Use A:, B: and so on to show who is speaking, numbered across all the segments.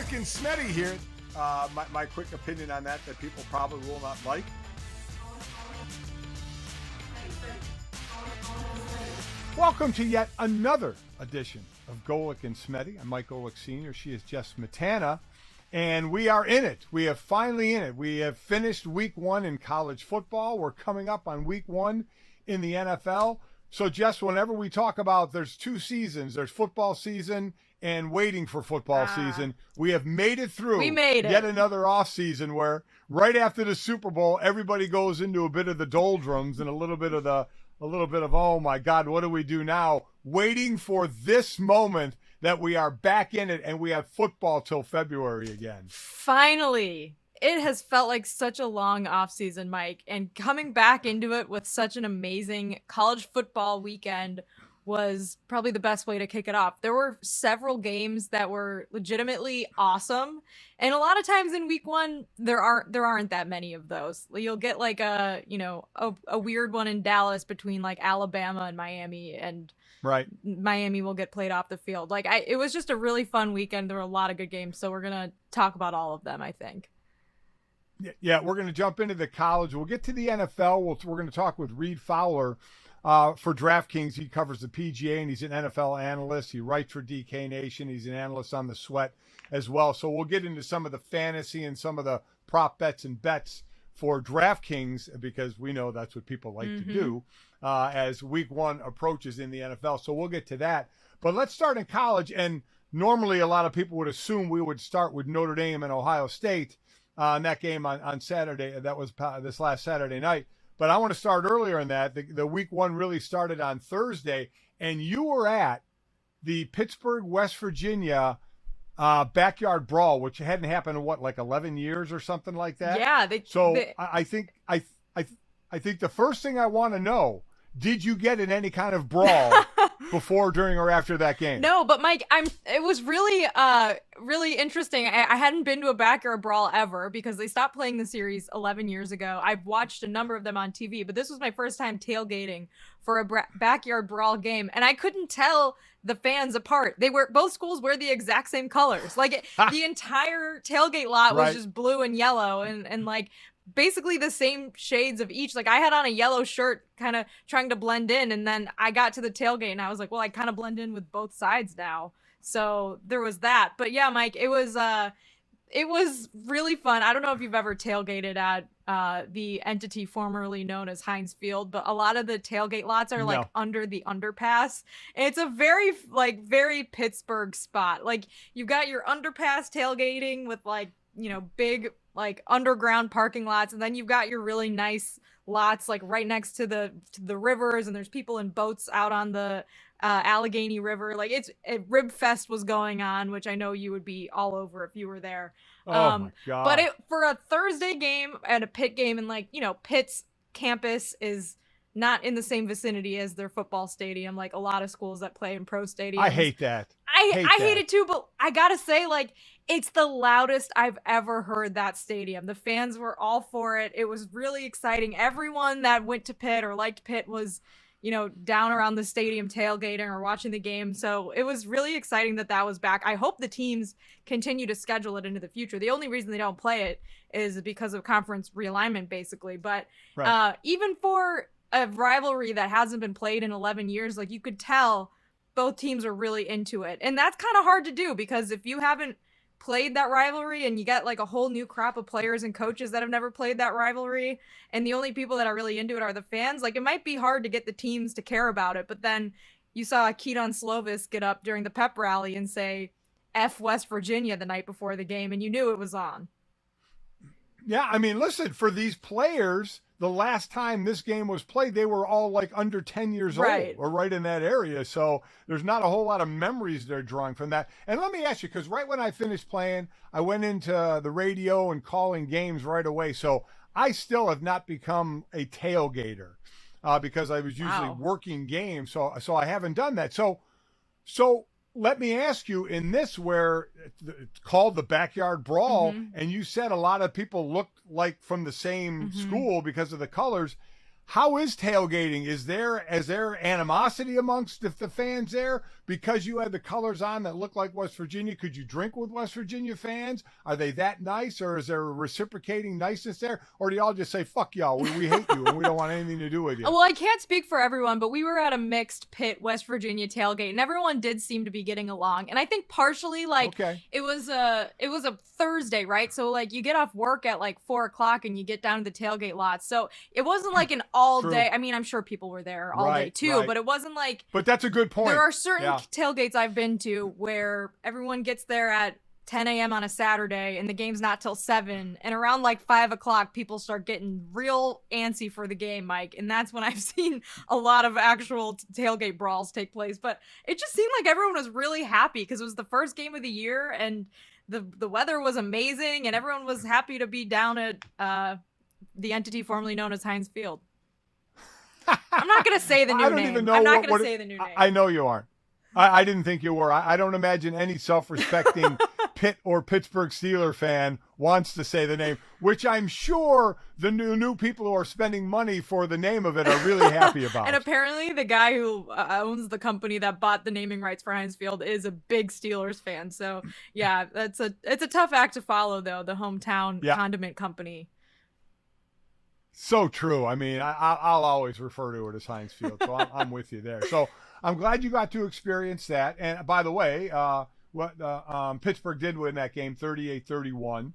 A: Golic and Smetty here. My quick opinion on that people probably will not like. Welcome to yet another edition of Golic and Smetty. I'm Mike Golic Sr. She is Jess Smetana. And we are in it. We are finally in it. We have finished week one in college football. We're coming up on week one in the NFL. So, Jess, whenever we talk about there's two seasons, there's football season and waiting for football season. We have made it through.
B: We made it.
A: Yet another off season where right after the Super Bowl, everybody goes into a bit of the doldrums and a little bit of oh my God, what do we do now? Waiting for this moment that we are back in it and we have football till February again.
B: Finally. It has felt like such a long offseason, Mike, and coming back into it with such an amazing college football weekend was probably the best way to kick it off. There were several games that were legitimately awesome, and a lot of times in week one there aren't that many of those. You'll get like a weird one in Dallas between like Alabama and Miami, and
A: right,
B: Miami will get played off the field. It was just a really fun weekend. There were a lot of good games, so we're gonna talk about all of them, I think.
A: Yeah, we're going to jump into the college. We'll get to the NFL. We're going to talk with Reid Fowler for DraftKings. He covers the PGA, and he's an NFL analyst. He writes for DK Nation. He's an analyst on the Sweat as well. So we'll get into some of the fantasy and some of the prop bets and bets for DraftKings because we know that's what people like to do as week one approaches in the NFL. So we'll get to that. But let's start in college. And normally a lot of people would assume we would start with Notre Dame and Ohio State. In that game on Saturday, that was this last Saturday night. But I want to start earlier in that. The week one really started on Thursday, and you were at the Pittsburgh, West Virginia Backyard Brawl, which hadn't happened in what, like 11 years or something like that?
B: Yeah.
A: I think the first thing I want to know, did you get in any kind of brawl before, during, or after that game?
B: No, but Mike, it was really interesting. I hadn't been to a Backyard Brawl ever because they stopped playing the series 11 years ago. I've watched a number of them on TV, but this was my first time tailgating for a Backyard Brawl game, and I couldn't tell the fans apart. Both schools wear the exact same colors. Like the entire tailgate lot was just blue and yellow, and like basically the same shades of each. Like I had on a yellow shirt kind of trying to blend in, and then I got to the tailgate and I was like, well, I kind of blend in with both sides now. So there was that. But yeah, Mike, it was really fun. I don't know if you've ever tailgated at the entity formerly known as Heinz Field, but a lot of the tailgate lots are like under the underpass. And it's a very Pittsburgh spot. Like you've got your underpass tailgating with like, big like underground parking lots, and then you've got your really nice lots like right next to the rivers, and there's people in boats out on the Allegheny River. Like Rib Fest was going on, which I know you would be all over if you were there.
A: My God.
B: But for a Thursday game and a Pitt game, and like Pitt's campus is not in the same vicinity as their football stadium, like a lot of schools that play in pro stadiums.
A: I hate that.
B: I hate it too, but I gotta say, like, it's the loudest I've ever heard that stadium. The fans were all for it. It was really exciting. Everyone that went to Pitt or liked Pitt was, down around the stadium tailgating or watching the game. So it was really exciting that was back. I hope the teams continue to schedule it into the future. The only reason they don't play it is because of conference realignment, basically. But even for a rivalry that hasn't been played in 11 years, like you could tell both teams are really into it. And that's kind of hard to do because if you haven't played that rivalry and you get like a whole new crop of players and coaches that have never played that rivalry, and the only people that are really into it are the fans, like it might be hard to get the teams to care about it. But then you saw Keaton Slovis get up during the pep rally and say F West Virginia the night before the game, and you knew it was on.
A: Yeah, I mean, listen, for these players, the last time this game was played, they were all like under 10 years old or right in that area. So there's not a whole lot of memories they're drawing from that. And let me ask you, because right when I finished playing, I went into the radio and calling games right away. So I still have not become a tailgater because I was usually working games. So I haven't done that. So let me ask you, in this where it's called the Backyard Brawl, and you said a lot of people looked like from the same school because of the colors, How is tailgating? Is there animosity amongst the fans there because you had the colors on that look like West Virginia? Could you drink with West Virginia fans? Are they that nice, or is there a reciprocating niceness there? Or do y'all just say, fuck y'all, we hate you and we don't want anything to do with you?
B: Well, I can't speak for everyone, but we were at a mixed Pitt, West Virginia tailgate, and everyone did seem to be getting along. And I think partially, it was a Thursday, right? So, you get off work at, 4 o'clock and you get down to the tailgate lots. So it wasn't like an all day. I mean, I'm sure people were there all day too, but it wasn't like.
A: But that's a good point.
B: There are certain tailgates I've been to where everyone gets there at 10 a.m. on a Saturday and the game's not till 7. And around 5 o'clock, people start getting real antsy for the game, Mike. And that's when I've seen a lot of actual tailgate brawls take place. But it just seemed like everyone was really happy because it was the first game of the year and the weather was amazing and everyone was happy to be down at the entity formerly known as Heinz Field. I'm not going to say the new name.
A: I don't even know
B: I'm not going to say the new name.
A: I know you aren't. I didn't think you were. I don't imagine any self-respecting Pitt or Pittsburgh Steeler fan wants to say the name, which I'm sure the new people who are spending money for the name of it are really happy about.
B: And apparently the guy who owns the company that bought the naming rights for Heinz Field is a big Steelers fan. So, yeah, it's a tough act to follow, though, the hometown condiment company.
A: So true. I mean, I'll always refer to it as Heinz Field, so I'm with you there. So I'm glad you got to experience that. And by the way, Pittsburgh did win that game 38-31.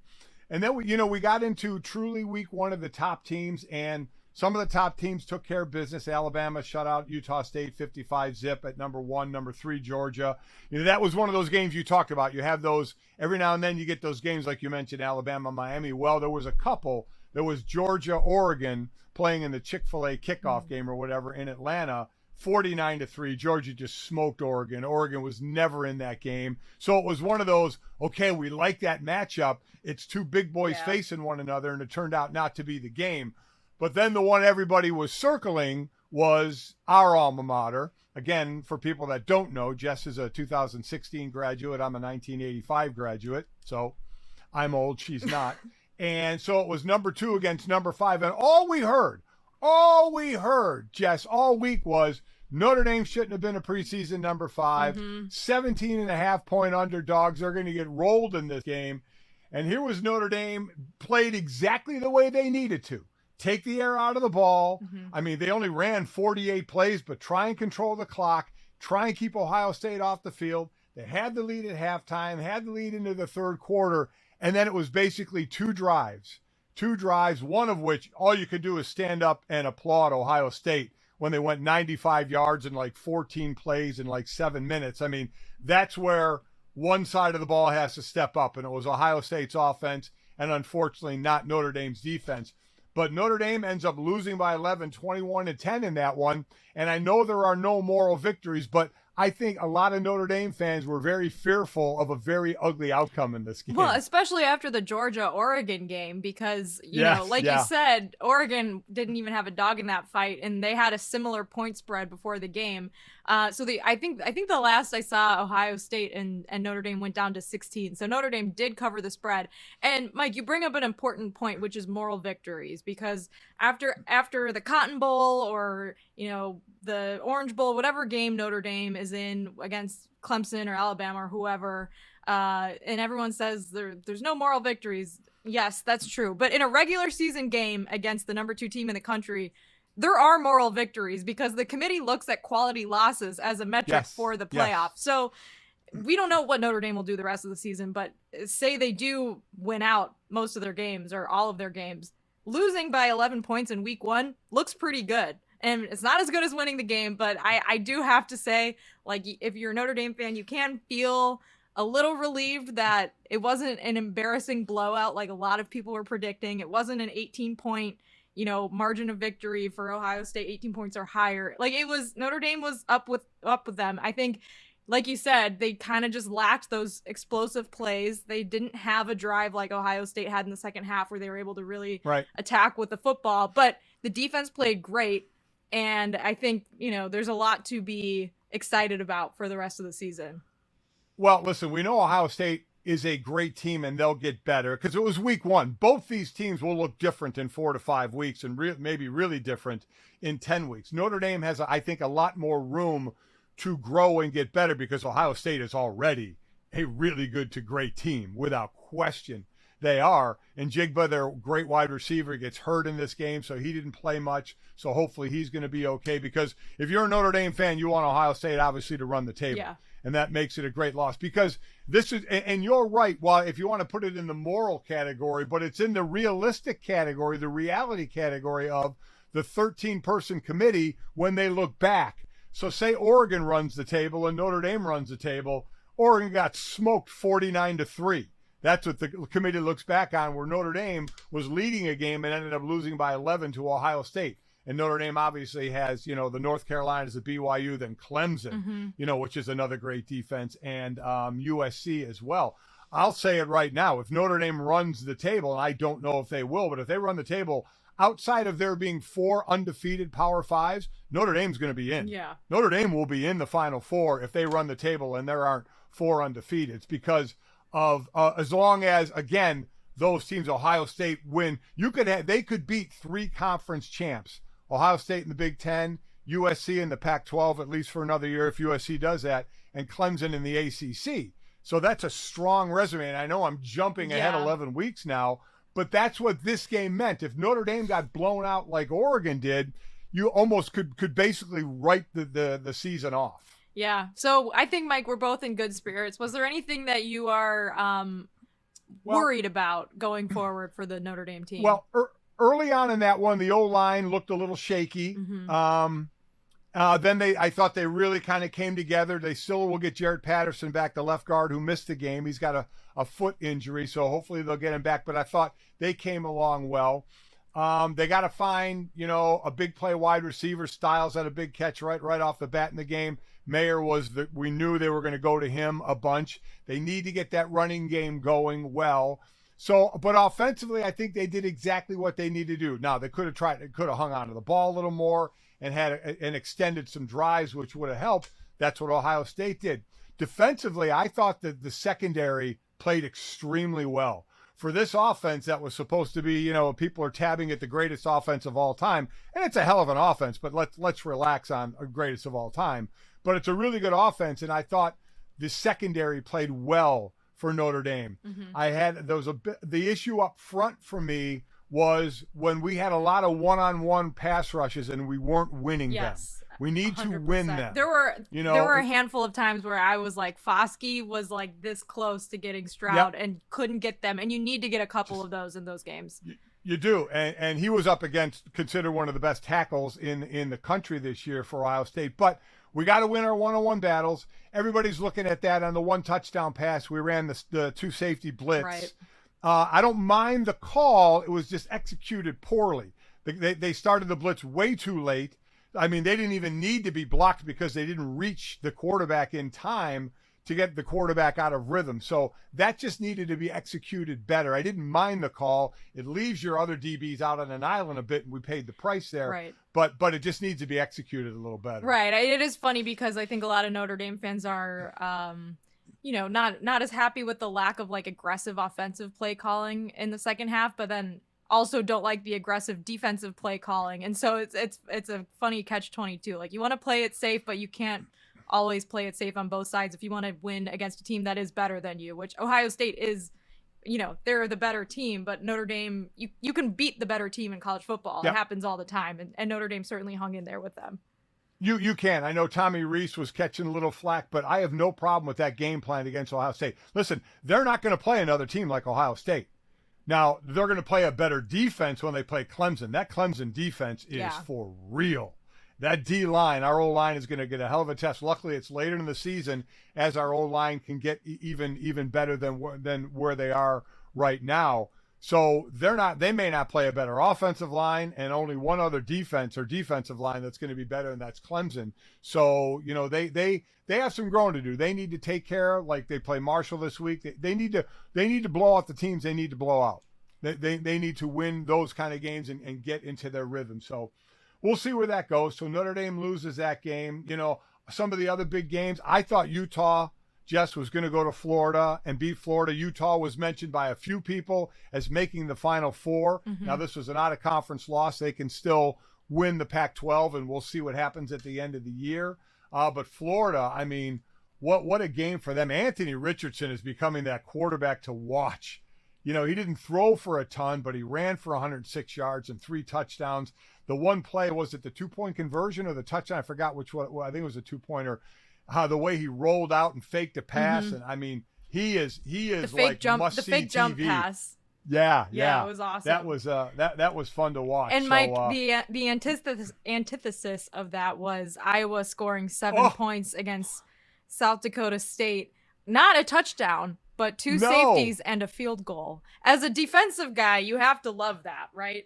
A: And then, we got into truly week one of the top teams, and some of the top teams took care of business. Alabama shut out Utah State 55-zip at number 1, number 3, Georgia. That was one of those games you talked about. You have those every now and then. You get those games like you mentioned, Alabama, Miami. Well, there was a couple. There was Georgia, Oregon playing in the Chick-fil-A kickoff game or whatever in Atlanta, 49-3. Georgia just smoked Oregon. Oregon was never in that game. So it was one of those, okay, we like that matchup. It's two big boys facing one another, and it turned out not to be the game. But then the one everybody was circling was our alma mater. Again, for people that don't know, Jess is a 2016 graduate. I'm a 1985 graduate. So I'm old. She's not. And so it was number 2 against number 5. And all we heard, Jess, all week was Notre Dame shouldn't have been a preseason number 5. 17.5-point underdogs. They're going to get rolled in this game. And here was Notre Dame played exactly the way they needed to. Take the air out of the ball. I mean, they only ran 48 plays, but try and control the clock. Try and keep Ohio State off the field. They had the lead at halftime, had the lead into the third quarter. And then it was basically two drives, one of which all you could do is stand up and applaud Ohio State when they went 95 yards in 14 plays in 7 minutes. I mean, that's where one side of the ball has to step up, and it was Ohio State's offense and unfortunately not Notre Dame's defense. But Notre Dame ends up losing by 11, 21-10 in that one. And I know there are no moral victories, but I think a lot of Notre Dame fans were very fearful of a very ugly outcome in this game.
B: Well, especially after the Georgia-Oregon game, because, you said, Oregon didn't even have a dog in that fight, and they had a similar point spread before the game. I think the last I saw, Ohio State and Notre Dame went down to 16. So Notre Dame did cover the spread. And Mike, you bring up an important point, which is moral victories, because after the Cotton Bowl or, the Orange Bowl, whatever game Notre Dame is in against Clemson or Alabama or whoever, and everyone says there's no moral victories. Yes, that's true. But in a regular season game against the number 2 team in the country, there are moral victories because the committee looks at quality losses as a metric for the playoff. Yes. So we don't know what Notre Dame will do the rest of the season, but say they do win out most of their games or all of their games, losing by 11 points in week 1 looks pretty good. And it's not as good as winning the game, but I do have to say, if you're a Notre Dame fan, you can feel a little relieved that it wasn't an embarrassing blowout like a lot of people were predicting. It wasn't an 18-point, margin of victory for Ohio State, 18 points or higher. It was Notre Dame was up with them. I think, like you said, they kind of just lacked those explosive plays. They didn't have a drive like Ohio State had in the second half where they were able to really attack with the football. But the defense played great. And I think, there's a lot to be excited about for the rest of the season.
A: Well, listen, we know Ohio State is a great team and they'll get better because it was week 1. Both these teams will look different in 4 to 5 weeks and maybe really different in 10 weeks. Notre Dame has, I think, a lot more room to grow and get better because Ohio State is already a really good to great team without question. They are. And Jigba, their great wide receiver, gets hurt in this game, so he didn't play much. So hopefully he's going to be okay because if you're a Notre Dame fan, you want Ohio State obviously to run the table.
B: Yeah.
A: And that makes it a great loss because this is, and you're right, well, if you want to put it in the moral category, but it's in the realistic category, the reality category of the 13-person committee when they look back. So say Oregon runs the table and Notre Dame runs the table. Oregon got smoked 49-3. That's what the committee looks back on, where Notre Dame was leading a game and ended up losing by 11 to Ohio State. And Notre Dame obviously has, the North Carolinas, the BYU, then Clemson, which is another great defense, and USC as well. I'll say it right now. If Notre Dame runs the table, and I don't know if they will, but if they run the table, outside of there being 4 undefeated Power Fives, Notre Dame's going to be in.
B: Yeah.
A: Notre Dame will be in the Final Four if they run the table and there aren't 4 undefeated. It's because of as long as, again, those teams, Ohio State win, they could beat 3 conference champs. Ohio State in the Big Ten, USC in the Pac-12, at least for another year if USC does that, and Clemson in the ACC. So that's a strong resume. And I know I'm jumping ahead 11 weeks now, but that's what this game meant. If Notre Dame got blown out like Oregon did, you almost could basically write the season off.
B: Yeah. So I think, Mike, we're both in good spirits. Was there anything that you are worried about going forward for the Notre Dame team?
A: Well, early on in that one, the O-line looked a little shaky. Then I thought they really kind of came together. They still will get Jared Patterson back, the left guard who missed the game. He's got a foot injury, so hopefully they'll get him back. But I thought they came along well. They got to find, a big play wide receiver. Styles had a big catch right off the bat in the game. Mayer we knew they were going to go to him a bunch. They need to get that running game going well. So, but offensively, I think they did exactly what they need to do. Now, they could have hung on to the ball a little more and and extended some drives, which would have helped. That's what Ohio State did. Defensively, I thought that the secondary played extremely well. For this offense that was supposed to be, people are tabbing it the greatest offense of all time, and it's a hell of an offense, but let's relax on greatest of all time. But it's a really good offense, and I thought the secondary played well for Notre Dame. The issue up front for me was when we had a lot of one-on-one pass rushes and we weren't winning them. We need 100%. To win them.
B: There were a handful of times where I was like, Foskey was like this close to getting Stroud and couldn't get them. And you need to get a couple of those in those games.
A: You do. And he was up against, considered one of the best tackles in the country this year for Ohio State. But we got to win our one-on-one battles. Everybody's looking at that on the 1 touchdown pass. We ran the 2 safety blitz.
B: Right.
A: I don't mind the call. It was just executed poorly. They started the blitz way too late. I mean, they didn't even need to be blocked because they didn't reach the quarterback in time to get the quarterback out of rhythm. So that just needed to be executed better. I didn't mind the call. It leaves your other DBs out on an island a bit, and we paid the price there.
B: Right.
A: But it just needs to be executed a little better.
B: Right. It is funny because I think a lot of Notre Dame fans are, not as happy with the lack of like aggressive offensive play calling in the second half, but then also don't like the aggressive defensive play calling. And so it's a funny catch-22. Like, you want to play it safe, but you can't always play it safe on both sides if you want to win against a team that is better than you, which Ohio State is. They're the better team, but Notre Dame, you can beat the better team in college football. Yep. It happens all the time, and Notre Dame certainly hung in there with them.
A: You can. I know Tommy Rees was catching a little flack, but I have no problem with that game plan against Ohio State. Listen, they're not going to play another team like Ohio State. Now, they're going to play a better defense when they play Clemson. That Clemson defense is for real. That D-line, our O-line, is going to get a hell of a test. Luckily, it's later in the season as our O-line can get even better than where they are right now. So they may not play a better offensive line, and only one other defense or defensive line that's going to be better, and that's Clemson. So, they have some growing to do. They need to take care of, like they play Marshall this week. They need to blow out the teams they need to blow out. They need to win those kind of games and get into their rhythm. So we'll see where that goes. So Notre Dame loses that game. Some of the other big games, I thought Utah Jess, was going to go to Florida and beat Florida. Utah was mentioned by a few people as making the Final Four. Now, this was an out-of-conference loss. They can still win the Pac-12, and we'll see what happens at the end of the year. But Florida, I mean, what a game for them. Anthony Richardson is becoming that quarterback to watch. You know, he didn't throw for a ton, but he ran for 106 yards and 3 touchdowns. The one play, was it the 2-point conversion or the touchdown? I forgot which one. Well, I think it was a 2-pointer. The way he rolled out and faked a pass, and I mean, he is like must-see TV.
B: The fake jump pass.
A: Yeah,
B: it was awesome.
A: That was fun to watch.
B: And Mike, the antithesis of that was Iowa scoring 7 points against South Dakota State. Not a touchdown, but 2 safeties and a field goal. As a defensive guy, you have to love that, right?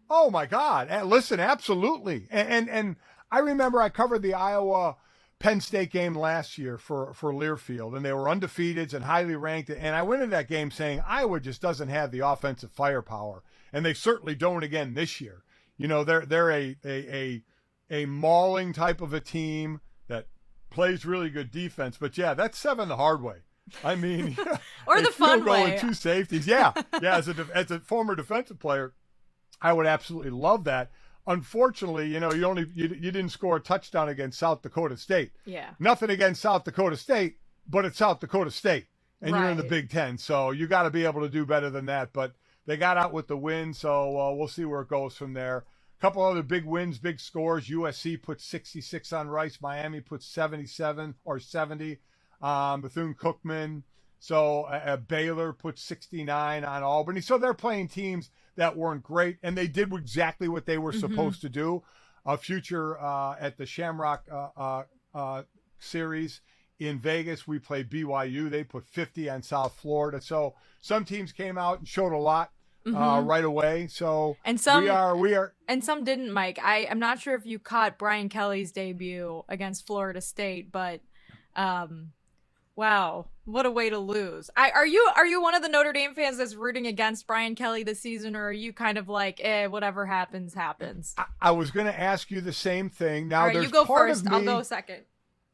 A: Oh my God! And listen, absolutely. And I remember I covered the Iowa Penn State game last year for Learfield, and they were undefeated and highly ranked. And I went into that game saying Iowa just doesn't have the offensive firepower, and they certainly don't again this year. You know, they're a mauling type of a team that plays really good defense. But yeah, that's 7 the hard way. I mean,
B: or the fun way.
A: And 2 safeties. Yeah. As a former defensive player, I would absolutely love that. Unfortunately, you know, you didn't score a touchdown against South Dakota State.
B: Yeah.
A: Nothing against South Dakota State, but it's South Dakota State, and you're in the Big Ten, so you got to be able to do better than that. But they got out with the win, so we'll see where it goes from there. A couple other big wins, big scores. USC put 66 on Rice. Miami put 77 or 70. Bethune-Cookman. So Baylor put 69 on Albany. So they're playing teams that weren't great, and they did exactly what they were supposed to do. A future at the Shamrock series in Vegas, we played BYU. They put 50 on South Florida. So some teams came out and showed a lot right away. So
B: and some
A: we are,
B: and some didn't. Mike, I'm not sure if you caught Brian Kelly's debut against Florida State, but wow, what a way to lose. Are you one of the Notre Dame fans that's rooting against Brian Kelly this season, or are you kind of like, whatever happens, happens?
A: I was going to ask you the same thing. Now,
B: all right,
A: there's
B: you go
A: part
B: first.
A: of me,
B: I'll go second.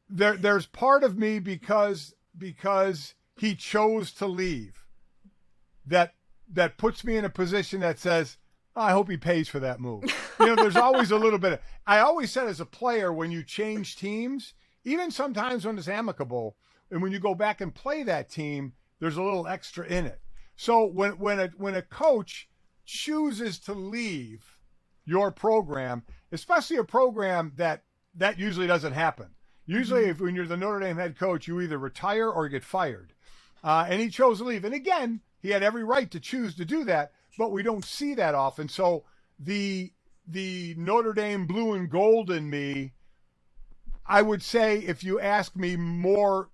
A: There's part of me because he chose to leave that puts me in a position that says, I hope he pays for that move. You know, there's always a little bit of, I always said as a player, when you change teams, even sometimes when it's amicable, and when you go back and play that team, there's a little extra in it. So when a coach chooses to leave your program, especially a program that usually doesn't happen. Usually, when you're the Notre Dame head coach, you either retire or get fired. And he chose to leave. And again, he had every right to choose to do that, but we don't see that often. So the Notre Dame blue and gold in me, I would say, if you ask me more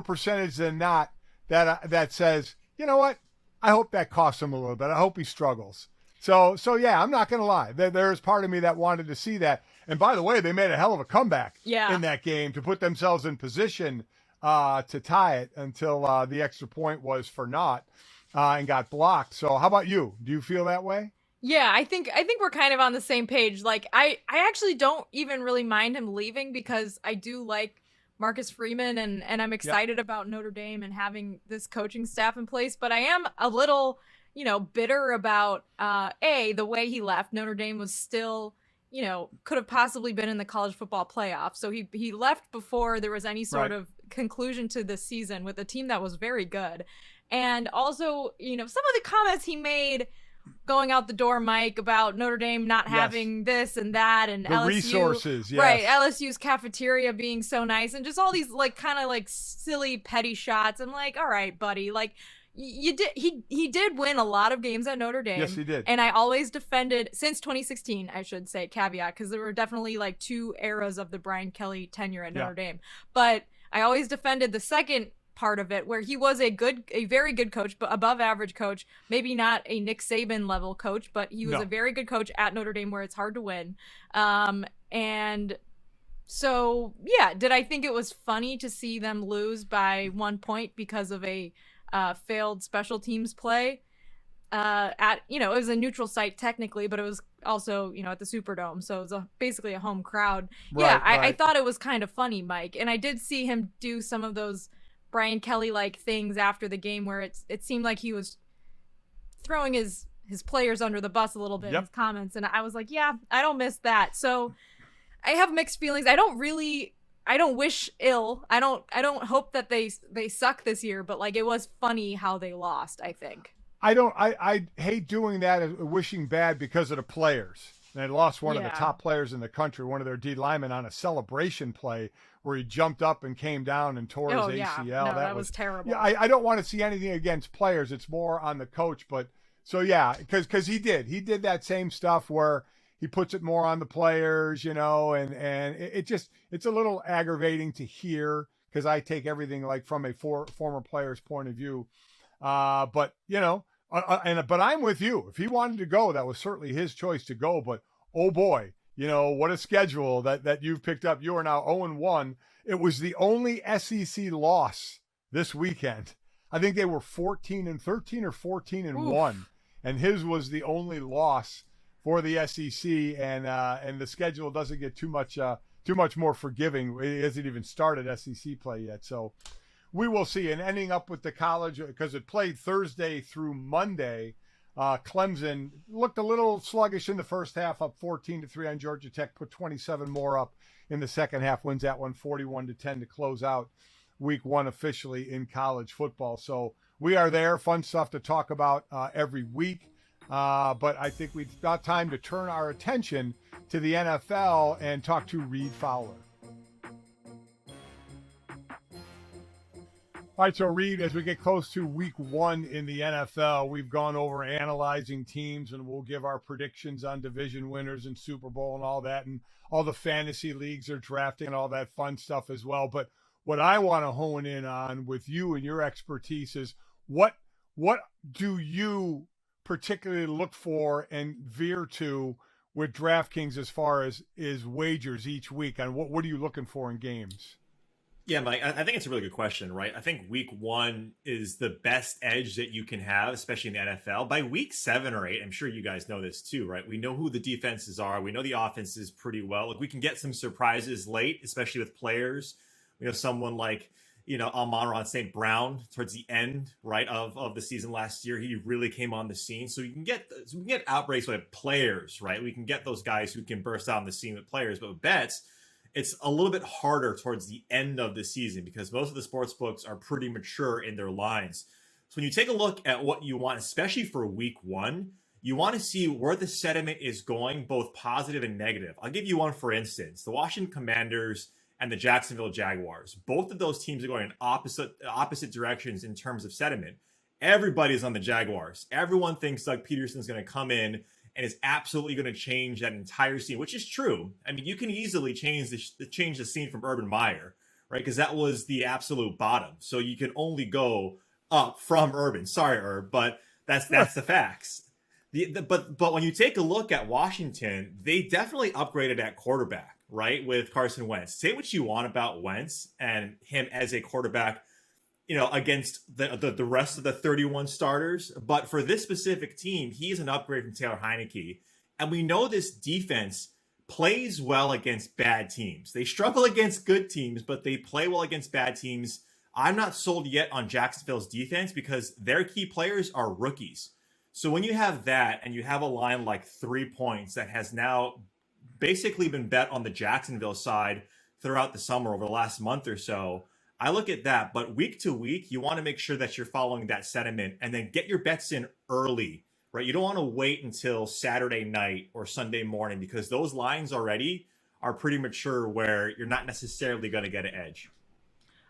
A: percentage than not, that says, you know what, I hope that costs him a little bit. I hope he struggles. So yeah, I'm not going to lie. There's part of me that wanted to see that. And by the way, they made a hell of a comeback in that game to put themselves in position to tie it until the extra point was for naught and got blocked. So how about you? Do you feel that way?
B: Yeah, I think we're kind of on the same page. Like, I actually don't even really mind him leaving because I do like Marcus Freeman and I'm excited about Notre Dame and having this coaching staff in place. But I am a little, bitter about, the way he left. Notre Dame was still, could have possibly been in the college football playoff. So he left before there was any sort of conclusion to the season with a team that was very good. And also, some of the comments he made going out the door, Mike, about Notre Dame not having this and that, and
A: the
B: LSU
A: resources,
B: right? LSU's cafeteria being so nice, and just all these kind of silly petty shots. I'm like, all right, buddy, you did. He did win a lot of games at Notre Dame.
A: Yes, he did.
B: And I always defended since 2016. I should say caveat, because there were definitely 2 eras of the Brian Kelly tenure at Notre Dame, but I always defended the second part of it where he was a very good coach, but above average coach, maybe not a Nick Saban level coach, but he was a very good coach at Notre Dame where it's hard to win. And so, did I think it was funny to see them lose by 1 point because of a failed special teams play at, it was a neutral site technically, but it was also, at the Superdome. So it was basically a home crowd. I thought it was kind of funny, Mike. And I did see him do some of those Brian Kelly like things after the game where it seemed like he was throwing his players under the bus a little bit in his comments, and I was like, yeah, I don't miss that. So I have mixed feelings. I don't wish ill. I don't hope that they suck this year, but like, it was funny how they lost, I think.
A: I hate doing that, wishing bad because of the players. They lost one of the top players in the country, one of their D linemen, on a celebration play where he jumped up and came down and tore his ACL.
B: No, that was terrible.
A: Yeah, I don't want to see anything against players. It's more on the coach. But so, yeah, because he did that same stuff where he puts it more on the players, and it's a little aggravating to hear because I take everything like from a former player's point of view. But I'm with you. If he wanted to go, that was certainly his choice to go. But oh boy, what a schedule that you've picked up. You are now 0-1. It was the only SEC loss this weekend. I think they were 14-13 or 14-1, and his was the only loss for the SEC. And the schedule doesn't get too much more forgiving. It hasn't even started SEC play yet, so. We will see. And ending up with the college, because it played Thursday through Monday, Clemson looked a little sluggish in the first half, up 14-3 on Georgia Tech, put 27 more up in the second half, wins that one 41-10 to close out week one officially in college football. So we are there. Fun stuff to talk about every week. But I think we've got time to turn our attention to the NFL and talk to Reid Fowler. All right, so Reid, as we get close to week one in the NFL, we've gone over analyzing teams, and we'll give our predictions on division winners and Super Bowl and all that, and all the fantasy leagues are drafting and all that fun stuff as well. But what I want to hone in on with you and your expertise is what do you particularly look for and veer to with DraftKings as far as wagers each week? And what are you looking for in games?
C: Yeah, Mike, I think it's a really good question, right? I think week one is the best edge that you can have, especially in the NFL. By week 7 or 8, I'm sure you guys know this too, right? We know who the defenses are. We know the offenses pretty well. Like, we can get some surprises late, especially with players. We know someone like, Amon-Ra St. Brown towards the end, right, of the season last year. He really came on the scene. So we can get outbreaks with players, right? We can get those guys who can burst out on the scene with players. But with bets, it's a little bit harder towards the end of the season because most of the sports books are pretty mature in their lines. So when you take a look at what you want, especially for week one, you want to see where the sentiment is going, both positive and negative. I'll give you one, for instance, the Washington Commanders and the Jacksonville Jaguars. Both of those teams are going in opposite directions in terms of sentiment. Everybody's on the Jaguars. Everyone thinks Doug Peterson's going to come in and is absolutely going to change that entire scene, which is true. I mean, you can easily change the scene from Urban Meyer, right? Because that was the absolute bottom. So you can only go up from Urban. Sorry, Herb, but that's the facts. But when you take a look at Washington, they definitely upgraded at quarterback, right? With Carson Wentz. Say what you want about Wentz and him as a quarterback, against the rest of the 31 starters. But for this specific team, he's an upgrade from Taylor Heineke. And we know this defense plays well against bad teams. They struggle against good teams, but they play well against bad teams. I'm not sold yet on Jacksonville's defense because their key players are rookies. So when you have that and you have a line like 3 points that has now basically been bet on the Jacksonville side throughout the summer over the last month or so, I look at that, but week to week, you want to make sure that you're following that sentiment and then get your bets in early, right? You don't want to wait until Saturday night or Sunday morning because those lines already are pretty mature where you're not necessarily going to get an edge.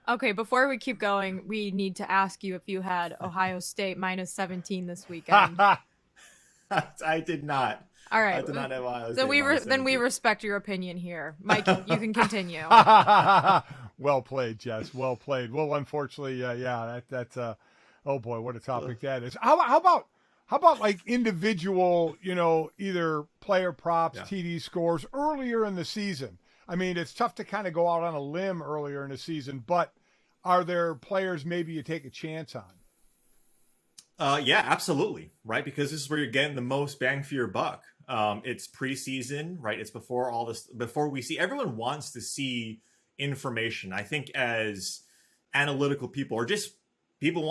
B: Okay, before we keep going, we need to ask you if you had Ohio State minus 17 this weekend.
C: I did not.
B: All right.
C: I did not have Ohio
B: State. Then we respect your opinion here. Mike, you can continue.
A: Well played, Jess. Well played. Well, unfortunately, that's oh boy, what a topic that is. How about like individual, either player props, TD scores earlier in the season? I mean, it's tough to kind of go out on a limb earlier in the season, but are there players maybe you take a chance on?
C: Yeah, absolutely. Right. Because this is where you're getting the most bang for your buck. It's preseason, right? It's before we see, everyone wants to see information. I think as analytical people, or just people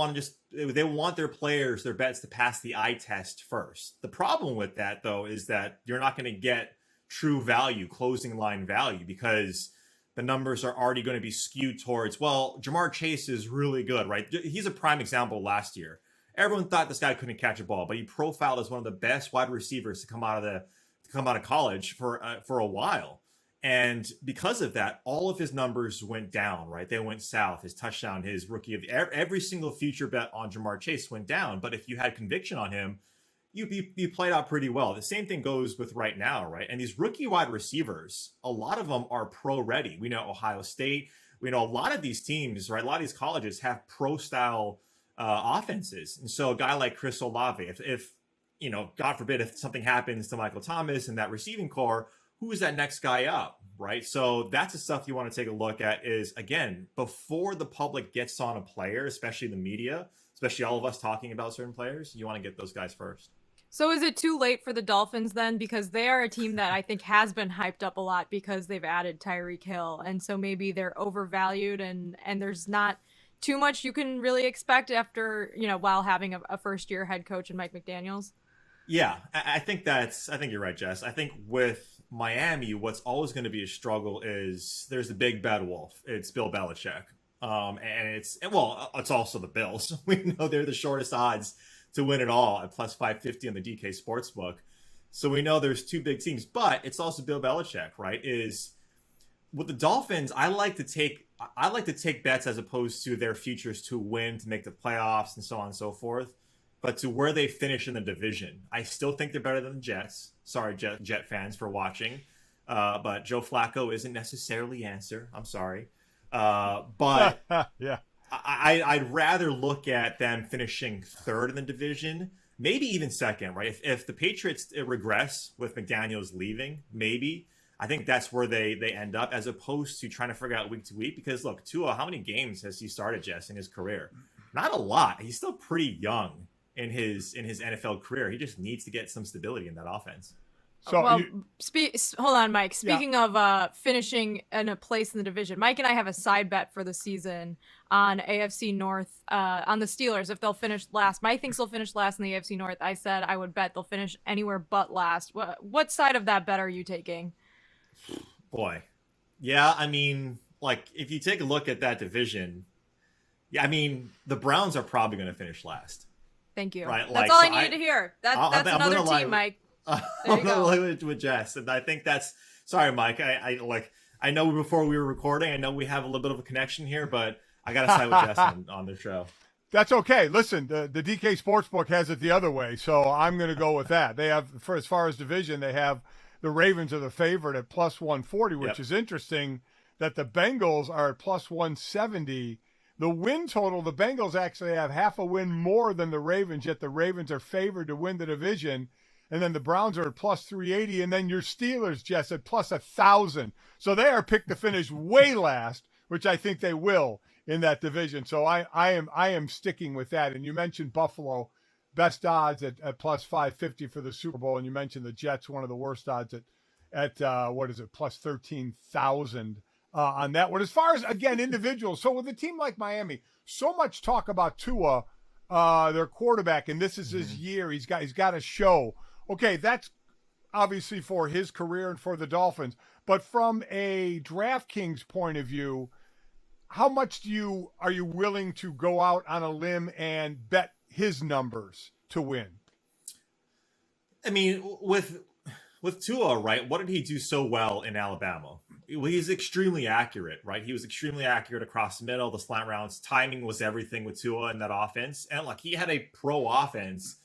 C: they want their players, their bets to pass the eye test first. The problem with that, though, is that you're not going to get true value, closing line value, because the numbers are already going to be skewed towards, well, Jamar Chase is really good, right? He's a prime example last year. Everyone thought this guy couldn't catch a ball, but he profiled as one of the best wide receivers to come out of college for a while. And because of that, all of his numbers went down, right? They went south. His touchdown, his rookie of every single future bet on Jamar Chase went down. But if you had conviction on him, you played out pretty well. The same thing goes with right now, right? And these rookie wide receivers, a lot of them are pro ready. We know Ohio State. We know a lot of these teams, right? A lot of these colleges have pro style offenses. And so a guy like Chris Olave, if God forbid, if something happens to Michael Thomas and that receiving core, who is that next guy up, right? So that's the stuff you want to take a look at is, again, before the public gets on a player, especially the media, especially all of us talking about certain players, you want to get those guys first.
B: So is it too late for the Dolphins then? Because they are a team that I think has been hyped up a lot because they've added Tyreek Hill. And so maybe they're overvalued and there's not too much you can really expect after, while having a first-year head coach in Mike McDaniels.
C: Yeah, I think you're right, Jess. I think with Miami, what's always going to be a struggle is there's the big bad wolf. It's Bill Belichick. And it's also the Bills. We know they're the shortest odds to win it all at plus 550 on the DK Sportsbook. So we know there's two big teams, but it's also Bill Belichick, right? Is with the Dolphins, I like to take bets as opposed to their futures to win, to make the playoffs and so on and so forth, but to where they finish in the division. I still think they're better than the Jets. Sorry, Jet fans, for watching. But Joe Flacco isn't necessarily the answer. I'm sorry. But
A: yeah,
C: I'd rather look at them finishing third in the division, maybe even second, right? If the Patriots regress with McDaniels leaving, maybe. I think that's where they end up, as opposed to trying to figure out week to week. Because look, Tua, how many games has he started, Jess, in his career? Not a lot. He's still pretty young in his NFL career. He just needs to get some stability in that offense.
A: So
B: hold on, Mike. Speaking of finishing in a place in the division, Mike and I have a side bet for the season on AFC North, on the Steelers, if they'll finish last. Mike thinks they'll finish last in the AFC North. I said I would bet they'll finish anywhere but last. What side of that bet are you taking?
C: Boy. Yeah, I mean, like, if you take a look at that division, yeah, I mean, the Browns are probably going to finish last.
B: Thank you.
C: Right?
B: That's all I needed to hear. That's another team, Mike.
C: I'm going to with Jess, and I think that's... Sorry, Mike. I know before we were recording, I know we have a little bit of a connection here, but I got to side with Jess on the show.
A: That's okay. Listen, the DK Sportsbook has it the other way, so I'm going to go with that. They have, as far as division, they have the Ravens are the favorite at plus 140, which is interesting that the Bengals are at plus 170. The win total, the Bengals actually have half a win more than the Ravens, yet the Ravens are favored to win the division. And then the Browns are at plus 380, and then your Steelers, Jess, at plus 1,000. So they are picked to finish way last, which I think they will in that division. So I am sticking with that. And you mentioned Buffalo, best odds at plus 550 for the Super Bowl, and you mentioned the Jets, one of the worst odds at what is it, plus 13,000 on that one. As far as, again, individuals, so with a team like Miami, so much talk about Tua, their quarterback, and this is his year. He's got to show. Okay, that's obviously for his career and for the Dolphins. But from a DraftKings point of view, how much are you willing to go out on a limb and bet his numbers to win?
C: I mean, with Tua, right, what did he do so well in Alabama? Well, he's extremely accurate, right? He was extremely accurate across the middle, the slant routes. Timing was everything with Tua in that offense. And like, he had a pro offense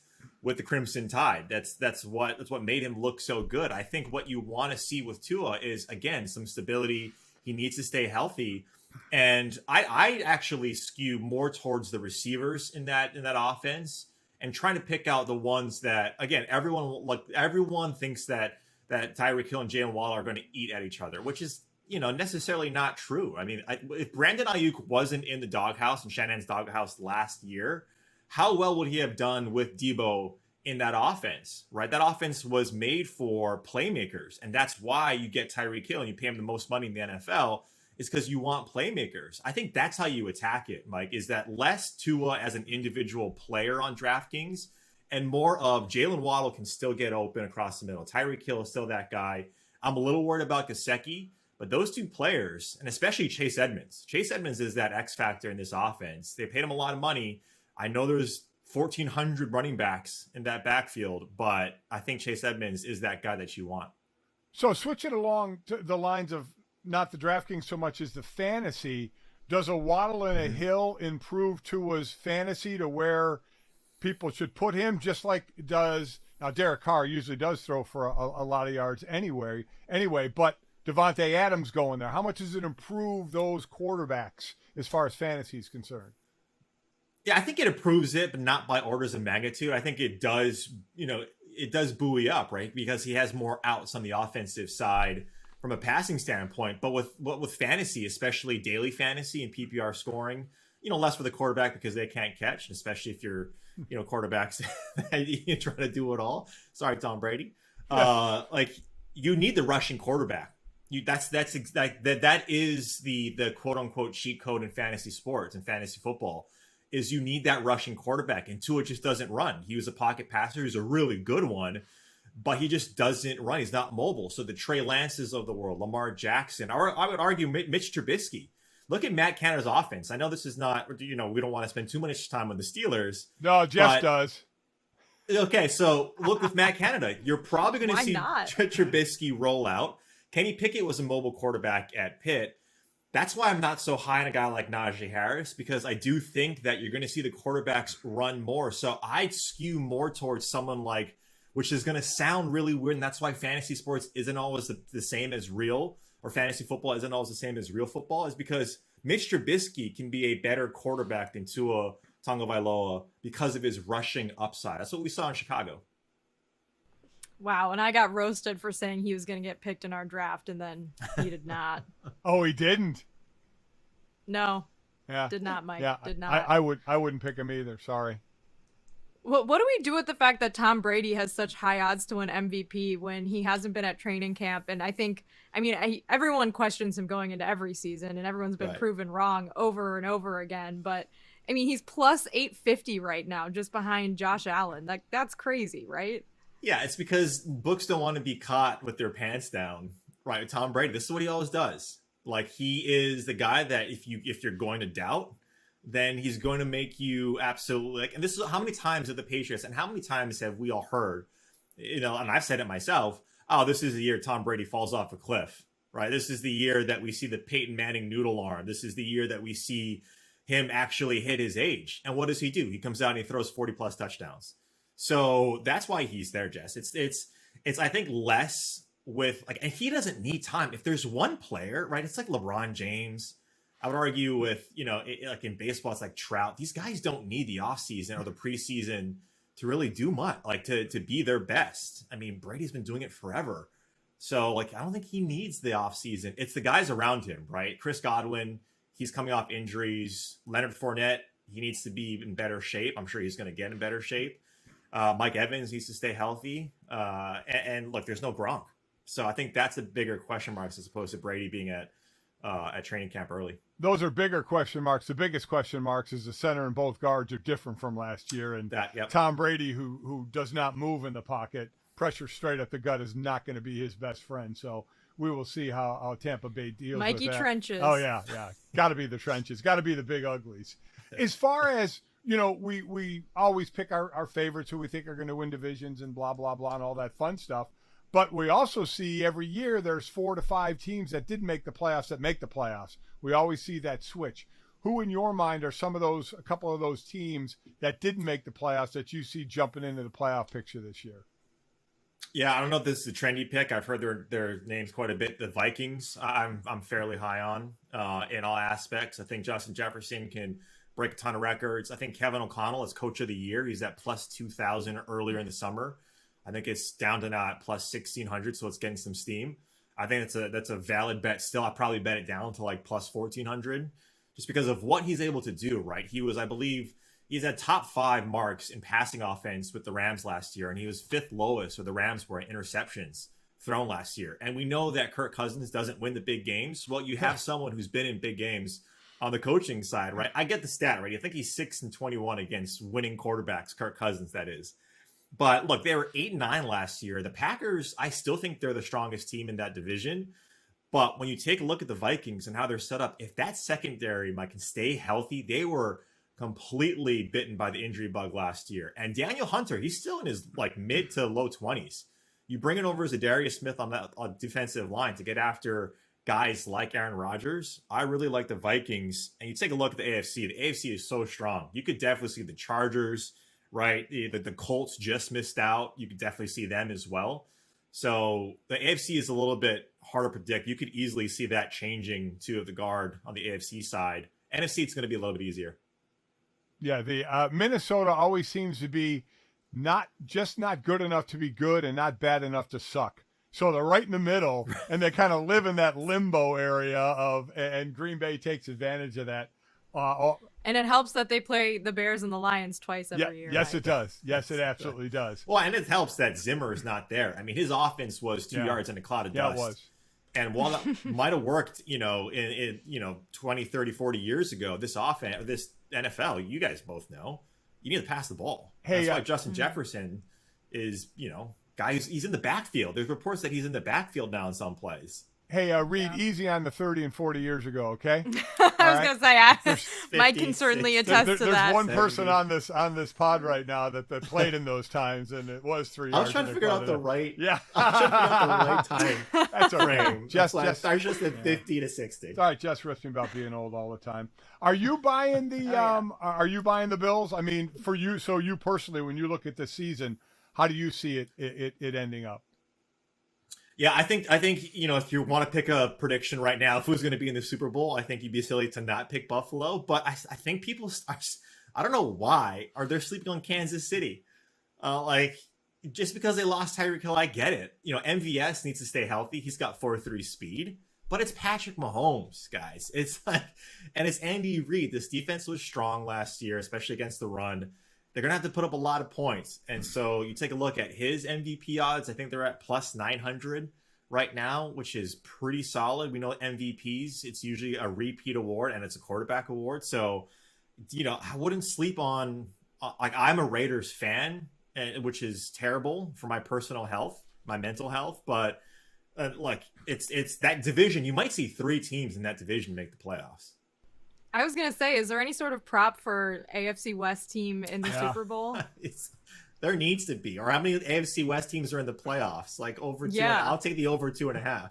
C: with the Crimson Tide. That's what made him look so good. I think what you want to see with Tua is, again, some stability. He needs to stay healthy. And I actually skew more towards the receivers in that offense, and trying to pick out the ones that, again, everyone thinks that Tyreek Hill and Jalen Waddle are going to eat at each other, which is, necessarily not true. I mean, if Brandon Ayuk wasn't in the doghouse and Shanahan's doghouse last year, how well would he have done with Debo in that offense, right? That offense was made for playmakers, and that's why you get Tyreek Hill and you pay him the most money in the NFL, is because you want playmakers. I think that's how you attack it, Mike, is that less Tua as an individual player on DraftKings and more of Jalen Waddle can still get open across the middle. Tyreek Hill is still that guy. I'm a little worried about Gesicki, but those two players, and especially Chase Edmonds. Chase Edmonds is that X factor in this offense. They paid him a lot of money. I know there's 1,400 running backs in that backfield, but I think Chase Edmonds is that guy that you want.
A: So switching along to the lines of not the DraftKings so much as the fantasy, does a Waddle and a Hill improve Tua's fantasy to where people should put him just like it does now? Derek Carr usually does throw for a lot of yards anyway, but Devontae Adams going there. How much does it improve those quarterbacks as far as fantasy is concerned?
C: Yeah, I think it improves it, but not by orders of magnitude. I think it does, it does buoy up, right? Because he has more outs on the offensive side from a passing standpoint. But with fantasy, especially daily fantasy and PPR scoring, less for the quarterback because they can't catch, especially if you're, quarterbacks that you try to do it all. Sorry, Tom Brady. You need the rushing quarterback. That is the quote unquote cheat code in fantasy sports and fantasy football. Is you need that rushing quarterback, and Tua just doesn't run. He was a pocket passer. He's a really good one, but he just doesn't run. He's not mobile. So the Trey Lances of the world, Lamar Jackson, or I would argue Mitch Trubisky. Look at Matt Canada's offense. I know this is not, we don't want to spend too much time on the Steelers.
A: No, Jeff does.
C: Okay, so look with Matt Canada. You're probably going to see Trubisky roll out. Kenny Pickett was a mobile quarterback at Pitt. That's why I'm not so high on a guy like Najee Harris, because I do think that you're going to see the quarterbacks run more. So I'd skew more towards someone like, which is going to sound really weird, and that's why fantasy sports isn't always the same as real, or fantasy football isn't always the same as real football, is because Mitch Trubisky can be a better quarterback than Tua Tagovailoa because of his rushing upside. That's what we saw in Chicago.
B: Wow, and I got roasted for saying he was going to get picked in our draft, and then he did not.
A: Oh, he didn't?
B: No.
A: Yeah.
B: Did not, Mike.
A: Yeah,
B: did not.
A: I wouldn't pick him either. Sorry.
B: What do we do with the fact that Tom Brady has such high odds to win MVP when he hasn't been at training camp? And everyone questions him going into every season, and everyone's been proven wrong over and over again. But he's plus 850 right now, just behind Josh Allen. That's crazy, right?
C: Yeah, it's because books don't want to be caught with their pants down, right? Tom Brady, this is what he always does. Like, he is the guy that if you're going to doubt, then he's going to make you absolutely and this is how many times have the Patriots and how many times have we all heard, and I've said it myself, oh, this is the year Tom Brady falls off a cliff, right? This is the year that we see the Peyton Manning noodle arm. This is the year that we see him actually hit his age. And what does he do? He comes out and he throws 40 plus touchdowns. So that's why he's there, Jess. It's I think less with and he doesn't need time. If there's one player, right, it's like LeBron James. I would argue with, like in baseball, it's like Trout. These guys don't need the offseason or the preseason to really do much, to be their best. Brady's been doing it forever. So I don't think he needs the offseason. It's the guys around him, right? Chris Godwin, he's coming off injuries. Leonard Fournette, he needs to be in better shape. I'm sure he's going to get in better shape. Mike Evans needs to stay healthy. And look, there's no Gronk. So I think that's a bigger question mark as opposed to Brady being at training camp early.
A: Those are bigger question marks. The biggest question marks is the center and both guards are different from last year. And Tom Brady, who does not move in the pocket, pressure straight at the gut is not going to be his best friend. So we will see how Tampa Bay deals with that.
B: Mikey Trenches.
A: Oh, yeah. Got to be the trenches. Got to be the big uglies. As far as, we always pick our favorites who we think are going to win divisions and blah, blah, blah, and all that fun stuff. But we also see every year there's 4 to 5 teams that didn't make the playoffs that make the playoffs. We always see that switch. Who in your mind are a couple of those teams that didn't make the playoffs that you see jumping into the playoff picture this year?
C: Yeah, I don't know if this is a trendy pick. I've heard their names quite a bit. The Vikings, I'm fairly high on in all aspects. I think Justin Jefferson can break a ton of records. I think Kevin O'Connell is coach of the year. He's at plus 2,000 earlier in the summer. I think it's down to now at plus 1,600, so it's getting some steam. I think that's a valid bet still. I'd probably bet it down to plus 1,400 just because of what he's able to do, right? He was, I believe, he's at top 5 marks in passing offense with the Rams last year, and he was 5th lowest, or the Rams were in interceptions thrown last year. And we know that Kirk Cousins doesn't win the big games. Well, you have someone who's been in big games on the coaching side, right? I get the stat, right? I think he's 6-21 against winning quarterbacks, Kirk Cousins, that is. But look, they were 8-9 last year. The Packers, I still think they're the strongest team in that division. But when you take a look at the Vikings and how they're set up, if that secondary, Mike, can stay healthy, they were completely bitten by the injury bug last year. And Daniel Hunter, he's still in his like mid to low 20s. You bring it over as a Darius Smith on that defensive line to get after guys like Aaron Rodgers. I really like the Vikings. And you take a look at the AFC. The AFC is so strong. You could definitely see the Chargers, right? The Colts just missed out. You could definitely see them as well. So the AFC is a little bit hard to predict. You could easily see that changing to the guard on the AFC side. NFC, it's going to be a little bit easier.
A: Yeah, the Minnesota always seems to be not good enough to be good and not bad enough to suck. So they're right in the middle, and they kind of live in that limbo area and Green Bay takes advantage of that.
B: And it helps that they play the Bears and the Lions twice every year.
A: Yes, it does. Yes, it absolutely does.
C: Well, and it helps that Zimmer is not there. I mean, his offense was 2 yards in a cloud of dust.
A: Yeah, it was.
C: And while that might have worked, in 20, 30, 40 years ago, this offense, this NFL, you guys both know, you need to pass the ball. That's why Justin Jefferson is, guys, he's in the backfield. There's reports that he's in the backfield now in some plays.
A: Hey, Reid, easy on the 30 and 40 years ago, okay?
B: I was going to say, Mike can certainly attest to that.
A: There's one person on this pod right now that played in those times, and it was 3 yards.
C: I was trying to figure out the right.
A: Yeah,
C: I was trying to figure out the right time.
A: That's all right. Jess,
C: I just said 50 to 60.
A: It's all right. Jess rips me about being old all the time. Are you buying the Are you buying the Bills? I mean, for you, so you personally, when you look at the season, how do you see it ending up?
C: Yeah, I think if you want to pick a prediction right now of who's going to be in the Super Bowl, I think you'd be silly to not pick Buffalo. But I think people are, I don't know why, are they sleeping on Kansas City? Just because they lost Tyreek Hill, I get it. MVS needs to stay healthy. He's got 4.3 speed, but it's Patrick Mahomes, guys. It's and it's Andy Reid. This defense was strong last year, especially against the run. They're going to have to put up a lot of points. And so you take a look at his MVP odds. I think they're at plus 900 right now, which is pretty solid. We know MVPs, it's usually a repeat award and it's a quarterback award. So, I wouldn't sleep on, I'm a Raiders fan, which is terrible for my personal health, my mental health. But it's that division. You might see 3 teams in that division make the playoffs.
B: I was going to say, is there any sort of prop for AFC West team in the Super Bowl?
C: There needs to be. Or how many AFC West teams are in the playoffs? Like over 2. I'll take the over 2.5.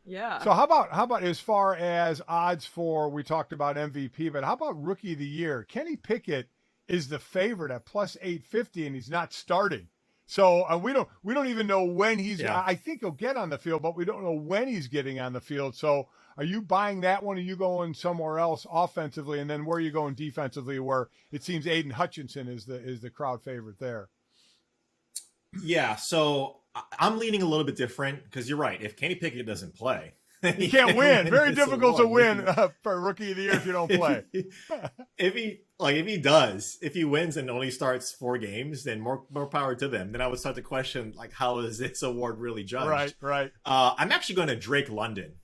B: Yeah.
A: So how about as far as odds for, we talked about MVP, but how about Rookie of the Year? Kenny Pickett is the favorite at plus 850 and he's not starting. So we don't even know when he's, I think he'll get on the field, but we don't know when he's getting on the field. So are you buying that one? Or are you going somewhere else offensively? And then where are you going defensively, where it seems Aiden Hutchinson is the crowd favorite there?
C: Yeah. So I'm leaning a little bit different because you're right. If Kenny Pickett doesn't play,
A: you can't win. Very difficult to win for Rookie of the Year if you don't play.
C: If he wins and only starts 4 games, then more power to them. Then I would start to question how is this award really judged?
A: Right.
C: I'm actually going to Drake London.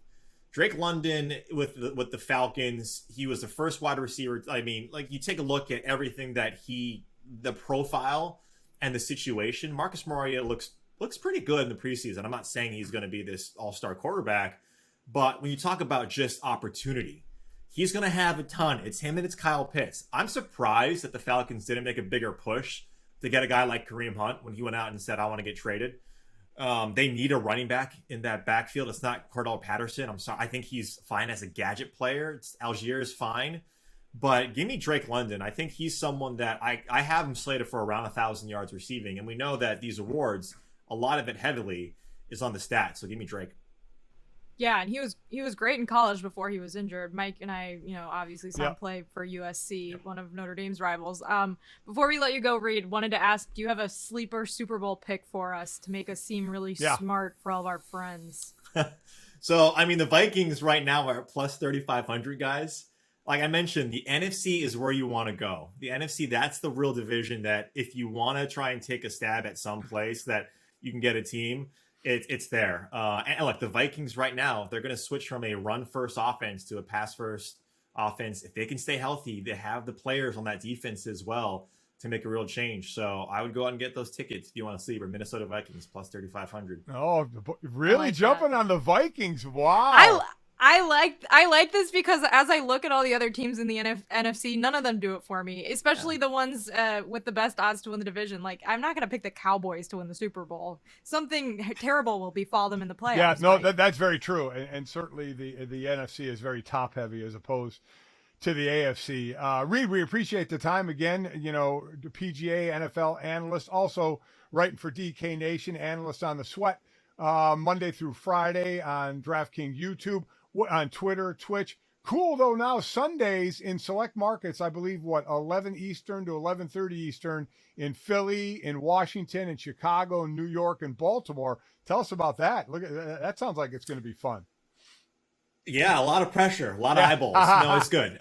C: Drake London with the Falcons. He was the first wide receiver. I mean, you take a look at everything that the profile and the situation. Marcus Mariota looks pretty good in the preseason. I'm not saying he's going to be this all-star quarterback. But when you talk about just opportunity, he's going to have a ton. It's him and it's Kyle Pitts. I'm surprised that the Falcons didn't make a bigger push to get a guy like Kareem Hunt when he went out and said, I want to get traded. They need a running back in that backfield. It's not Cordell Patterson. I'm sorry. I think he's fine as a gadget player. Algier is fine. But give me Drake London. I think he's someone that I have him slated for around 1,000 yards receiving. And we know that these awards, a lot of it heavily is on the stats. So give me Drake.
B: Yeah, and he was great in college before he was injured. Mike and I, obviously saw him play for USC, one of Notre Dame's rivals. Before we let you go, Reid, wanted to ask, do you have a sleeper Super Bowl pick for us to make us seem really smart for all of our friends?
C: So, I mean, the Vikings right now are at plus 3,500, guys. Like I mentioned, the NFC is where you want to go. The NFC, that's the real division that if you want to try and take a stab at some place that you can get a team, It's there. And look, the Vikings right now, they're going to switch from a run-first offense to a pass-first offense. If they can stay healthy, they have the players on that defense as well to make a real change. So I would go out and get those tickets if you want to see for Minnesota Vikings plus 3,500.
A: Oh, really
B: like
A: jumping
B: that.
A: on the Vikings? Wow.
B: I like this because as I look at all the other teams in the NFC, none of them do it for me, especially the ones with the best odds to win the division. Like, I'm not going to pick the Cowboys to win the Super Bowl. Something terrible will befall them in the playoffs.
A: Yeah, no,
B: Mike.
A: that's very true. And certainly the NFC is very top heavy as opposed to the AFC. Reid, we appreciate the time again. You know, the PGA, NFL analyst, also writing for DK Nation, analyst on the Sweat, Monday through Friday on DraftKings YouTube, on Twitter, Twitch. Cool, though, now Sundays in select markets, I believe, 11 Eastern to 11:30 Eastern in Philly, in Washington, in Chicago, in New York, and Baltimore. Tell us about that. Look, that sounds like it's going to be fun.
C: Yeah, a lot of pressure, a lot of eyeballs. No, it's good.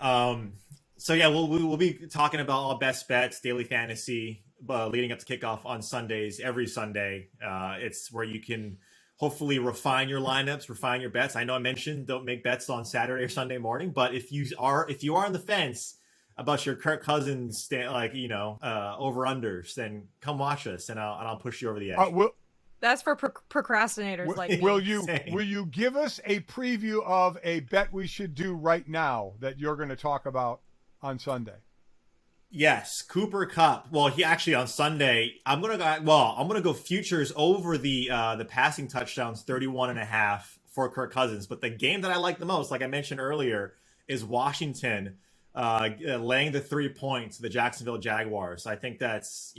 C: So yeah, we'll be talking about all best bets, daily fantasy, leading up to kickoff on Sundays, every Sunday. It's where you can hopefully refine your lineups, refine your bets. I know I mentioned don't make bets on Saturday or Sunday morning, but if you are on the fence about your Kirk Cousins, over unders, then come watch us, and I'll push you over the edge.
B: That's for procrastinators like me.
A: Will you give us a preview of a bet we should do right now that you're going to talk about on Sunday?
C: Yes, Cooper Kupp. Well, he actually on Sunday, I'm gonna go futures over the passing touchdowns, 31.5 for Kirk Cousins. But the game that I like the most, like I mentioned earlier, is Washington laying the 3 points to the Jacksonville Jaguars. I think that's,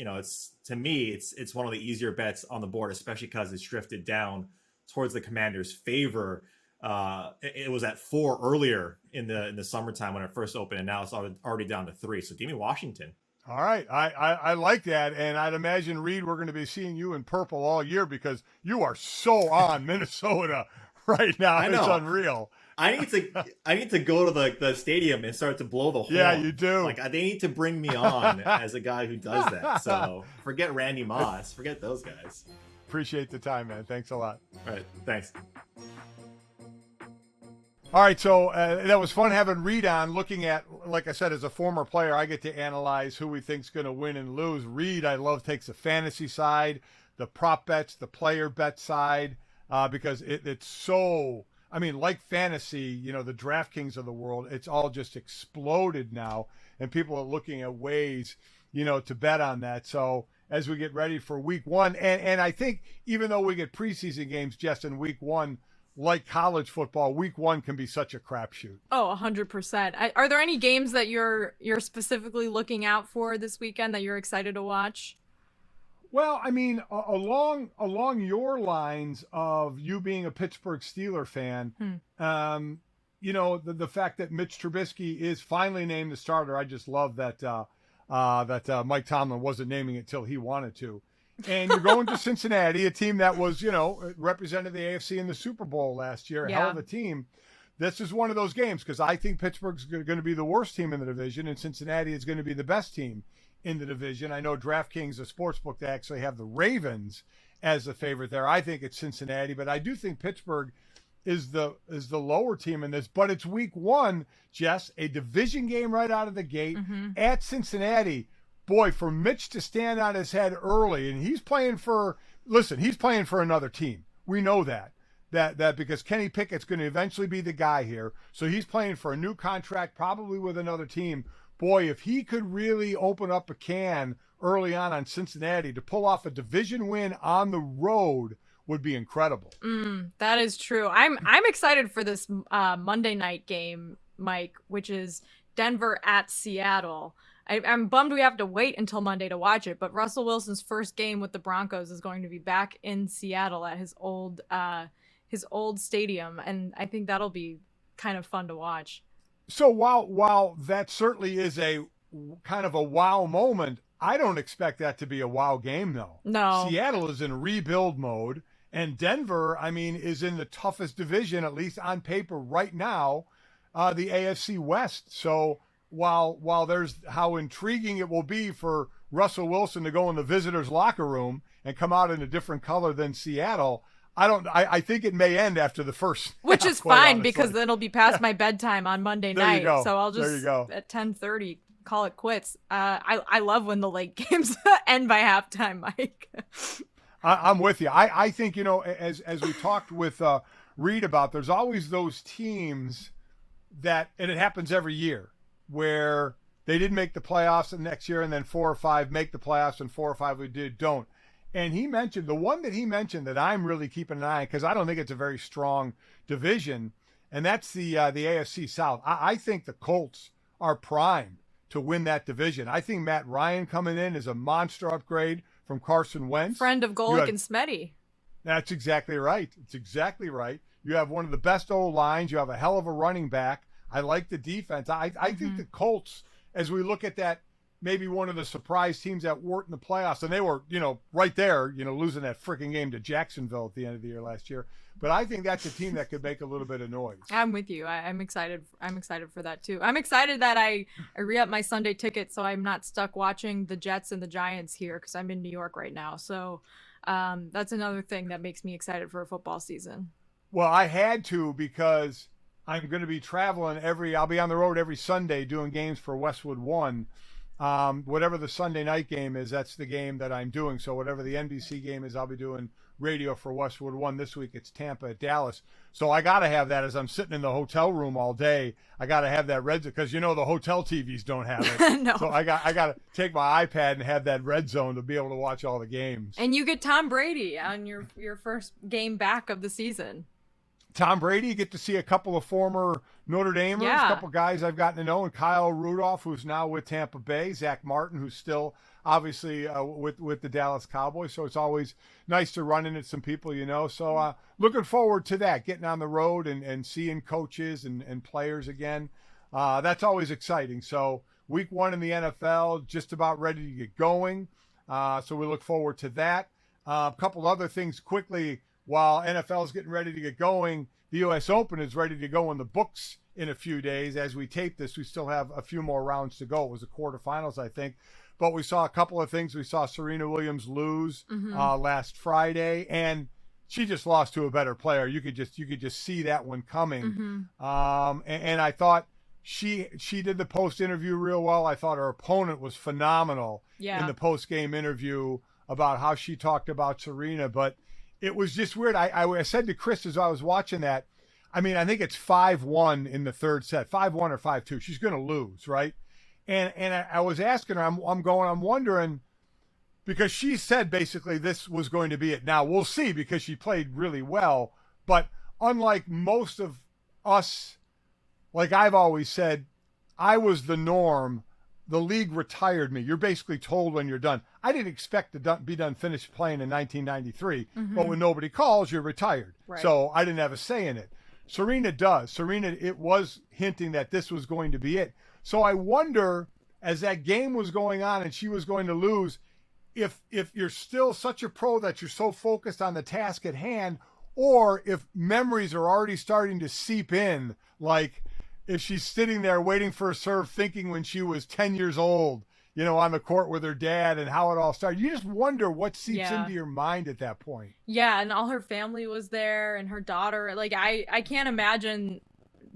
C: to me, it's one of the easier bets on the board, especially because it's drifted down towards the Commanders' favor. It was at 4 earlier in the summertime when it first opened, and now it's already down to 3. So give me Washington.
A: All right. I like that. And I'd imagine, Reid, we're going to be seeing you in purple all year because you are so on Minnesota right now.
C: I know.
A: It's unreal.
C: I need to go to the stadium and start to blow the horn.
A: Yeah, you do.
C: Like, they need to bring me on as a guy who does that. So forget Randy Moss. Forget those guys.
A: Appreciate the time, man. Thanks a lot.
C: All right. Thanks.
A: All right, so that was fun having Reid on, looking at, like I said, as a former player, I get to analyze who we think's going to win and lose. Reid, I love, takes the fantasy side, the prop bets, the player bet side, because it's so, like fantasy, the DraftKings of the world, it's all just exploded now, and people are looking at ways, to bet on that. So as we get ready for week one, and I think even though we get preseason games just in week one, like college football, week one can be such a crapshoot.
B: Oh, 100%. Are there any games that you're specifically looking out for this weekend that you're excited to watch?
A: Well, along your lines of you being a Pittsburgh Steelers fan, the fact that Mitch Trubisky is finally named the starter. I just love that Mike Tomlin wasn't naming it till he wanted to. And you're going to Cincinnati, a team that was, represented the AFC in the Super Bowl last year.
B: Yeah.
A: Hell of a team. This is one of those games because I think Pittsburgh's going to be the worst team in the division, and Cincinnati is going to be the best team in the division. I know DraftKings, the sportsbook, they actually have the Ravens as the favorite there. I think it's Cincinnati, but I do think Pittsburgh is the lower team in this. But it's week one, Jess, a division game right out of the gate at Cincinnati. Boy, for Mitch to stand on his head early, and he's playing for another team. We know that because Kenny Pickett's going to eventually be the guy here. So he's playing for a new contract, probably with another team. Boy, if he could really open up a can early on Cincinnati to pull off a division win on the road would be incredible.
B: That is true. I'm excited for this Monday night game, Mike, which is Denver at Seattle. I'm bummed we have to wait until Monday to watch it, but Russell Wilson's first game with the Broncos is going to be back in Seattle at his old stadium, and I think that'll be kind of fun to watch.
A: So while that certainly is a kind of a wow moment, I don't expect that to be a wow game, though.
B: No.
A: Seattle is in rebuild mode, and Denver, is in the toughest division, at least on paper right now, the AFC West. So while there's how intriguing it will be for Russell Wilson to go in the visitors' locker room and come out in a different color than Seattle, I think it may end after the first.
B: Which
A: half,
B: is
A: quite
B: fine
A: honestly.
B: because it'll be past my bedtime on Monday
A: There you
B: night.
A: go.
B: So I'll
A: There you
B: just
A: go.
B: at 10:30 call it quits. I love when the late games end by halftime, Mike.
A: I'm with you. I think, as we talked with Reid about, there's always those teams that, and it happens every year, where they didn't make the playoffs the next year, and then 4 or 5 make the playoffs, and 4 or 5 who don't. And he mentioned, the one that he mentioned that I'm really keeping an eye on, because I don't think it's a very strong division, and that's the AFC South. I think the Colts are primed to win that division. I think Matt Ryan coming in is a monster upgrade from Carson Wentz.
B: Friend of Golic and Smetty.
A: That's exactly right. It's exactly right. You have one of the best O-lines. You have a hell of a running back. I like the defense. I think the Colts, as we look at that, maybe one of the surprise teams that weren't in the playoffs, and they were, right there, losing that freaking game to Jacksonville at the end of the year last year. But I think that's a team that could make a little bit of noise.
B: I'm with you. I'm excited. I'm excited for that too. I'm excited that I re-upped my Sunday ticket, so I'm not stuck watching the Jets and the Giants here because I'm in New York right now. So that's another thing that makes me excited for a football season.
A: Well, I had to because I'm going to be traveling I'll be on the road every Sunday doing games for Westwood One. Whatever the Sunday night game is, that's the game that I'm doing. So whatever the NBC game is, I'll be doing radio for Westwood One. This week it's Tampa at Dallas. So I got to have that as I'm sitting in the hotel room all day. I got to have that red zone because the hotel TVs don't have it.
B: No.
A: So I got to take my iPad and have that red zone to be able to watch all the games.
B: And you get Tom Brady on your first game back of the season.
A: Tom Brady, you get to see a couple of former Notre Damers, a couple guys I've gotten to know, and Kyle Rudolph, who's now with Tampa Bay, Zach Martin, who's still obviously with the Dallas Cowboys. So it's always nice to run into some people, So looking forward to that, getting on the road and seeing coaches and players again. That's always exciting. So week 1 in the NFL, just about ready to get going. So we look forward to that. A couple other things quickly. While NFL is getting ready to get going, the U.S. Open is ready to go in the books in a few days. As we tape this, we still have a few more rounds to go. It was the quarterfinals, I think. But we saw a couple of things. We saw Serena Williams lose last Friday, and she just lost to a better player. You could just see that one coming. And I thought she did the post interview real well. I thought her opponent was phenomenal in the post game interview about how she talked about Serena, but it was just weird. I said to Chris as I was watching that, I think it's 5-1 in the third set, 5-1 or 5-2. She's going to lose, right? And I was asking her, I'm wondering, because she said basically this was going to be it. Now we'll see because she played really well. But unlike most of us, like I've always said, I was the norm. The league retired me. You're basically told when you're done. I didn't expect to be done, finished playing in 1993, but when nobody calls, you're retired. Right. So I didn't have a say in it. Serena does. Serena, it was hinting that this was going to be it. So I wonder, as that game was going on and she was going to lose, if you're still such a pro that you're so focused on the task at hand, or if memories are already starting to seep in, like if she's sitting there waiting for a serve thinking when she was 10 years old, on the court with her dad and how it all started. You just wonder what seeps into your mind at that point.
B: Yeah, and all her family was there and her daughter. Like, I can't imagine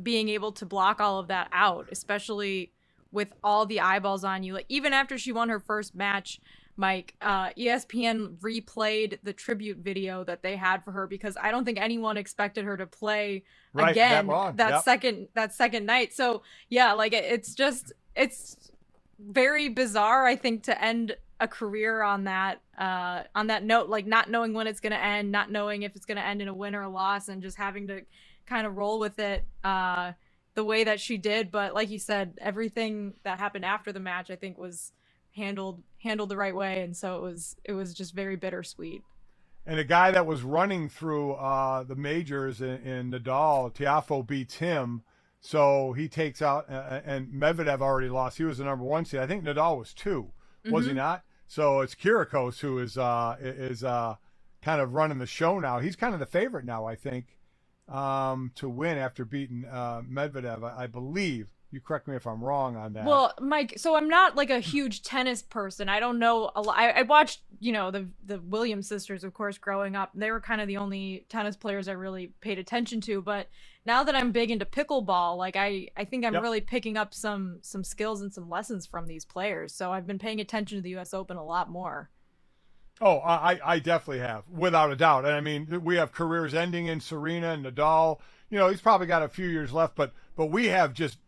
B: being able to block all of that out, especially with all the eyeballs on you. Like, even after she won her first match, Mike, ESPN replayed the tribute video that they had for her because I don't think anyone expected her to play again that second night. So yeah, like it's very bizarre, I think, to end a career on that note, like not knowing when it's going to end, not knowing if it's going to end in a win or a loss, and just having to kind of roll with it the way that she did. But like you said, everything that happened after the match, I think, was handled the right way, and so it was just very bittersweet.
A: And a guy that was running through the majors in Nadal, Tiafoe beats him, so he takes out, and Medvedev already lost. He was the number 1 seed. I think Nadal was 2, was he not? So it's Kyrgios who is kind of running the show now. He's kind of the favorite now, I think, to win after beating Medvedev, I believe. You correct me if I'm wrong on that.
B: Well, Mike, so I'm not like a huge tennis person. I don't know a lot. I watched, the Williams sisters, of course, growing up. They were kind of the only tennis players I really paid attention to. But now that I'm big into pickleball, like I think I'm really picking up some skills and some lessons from these players. So I've been paying attention to the U.S. Open a lot more.
A: Oh, I definitely have, without a doubt. And I mean, we have careers ending in Serena and Nadal. He's probably got a few years left, but we have just